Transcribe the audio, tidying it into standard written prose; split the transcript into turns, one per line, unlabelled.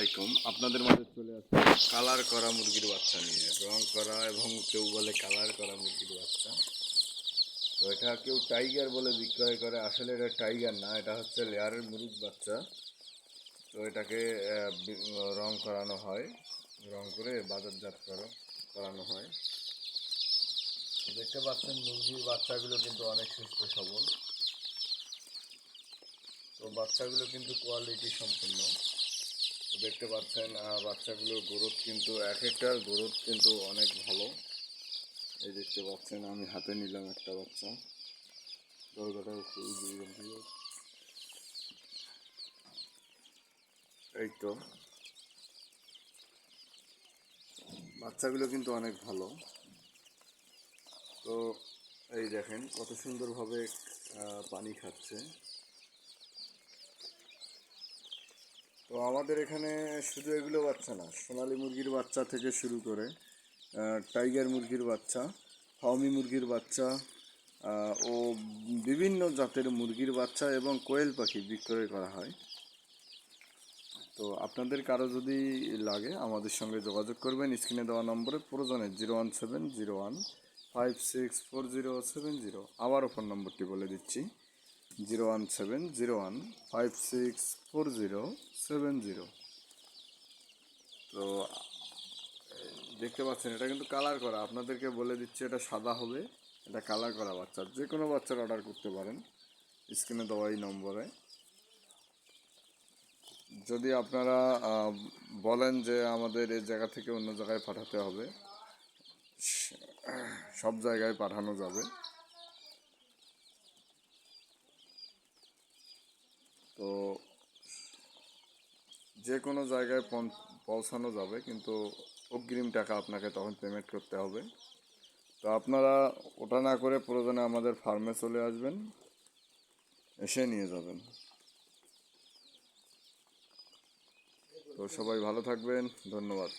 আলাইকুম। আপনাদের মাঝে চলে আসছে কালার করা মুরগির বাচ্চা নিয়ে, রং করা এবং কেউ বলে কালার করা মুরগির বাচ্চা। তো এটা কেউ টাইগার বলে বিক্রয় করে, আসলে এটা টাইগার না, এটা হচ্ছে লেয়ারের মুরগ বাচ্চা। তো এটাকে রং করানো হয়, রং করে বাজারজাত করানো হয়। দেখতে পাচ্ছেন মুরগির বাচ্চাগুলো কিন্তু অনেক সুস্থ সবল। তো বাচ্চাগুলো কিন্তু কোয়ালিটি সম্পূর্ণ। দেখতে পাচ্ছেন বাচ্চাগুলোর গ্রোথ কিন্তু এক একটার গ্রোথ কিন্তু অনেক ভালো। এই দেখতে পাচ্ছেন আমি হাতে নিলাম একটা বাচ্চা, দরজাটাও খুবই দুর্গন্ধ। এই তো বাচ্চাগুলো কিন্তু অনেক ভালো। তো এই দেখেন কত সুন্দরভাবে পানি খাচ্ছে। তো আমাদের এখানে শুধু এগুলো বাচ্চা না, সোনালী মুরগির বাচ্চা থেকে শুরু করে টাইগার মুরগির বাচ্চা, ফার্মি মুরগির বাচ্চা ও বিভিন্ন জাতের মুরগির বাচ্চা এবং কোয়েল পাখি বিক্রয় করা হয়। তো আপনাদের কারো যদি লাগে আমাদের সঙ্গে যোগাযোগ করবেন স্ক্রিনে দেওয়া নম্বরে, প্রয়োজনে 01701564070। আবারও ফোন নম্বরটি বলে দিচ্ছি, 01701564070। তো দেখতে পাচ্ছেন এটা কিন্তু কালার করা, আপনাদেরকে বলে দিচ্ছি এটা সাদা হবে, এটা কালার করা বাচ্চা। যে কোনো বাচ্চার অর্ডার করতে পারেন স্ক্রিনে দেওয়া এই নম্বরে। যদি আপনারা বলেন যে আমাদের এই জায়গা থেকে অন্য জায়গায় পাঠাতে হবে, সব জায়গায় পাঠানো যাবে। তো যে কোনো জায়গায় পৌঁছানো যাবে, কিন্তু অগ্রিম টাকা আপনাকে তখন পেমেন্ট করতে হবে। তো আপনারা ওটা না করে প্রয়োজনে আমাদের ফার্মে চলে আসবেন, এসে নিয়ে যাবেন। তো সবাই ভালো থাকবেন, ধন্যবাদ।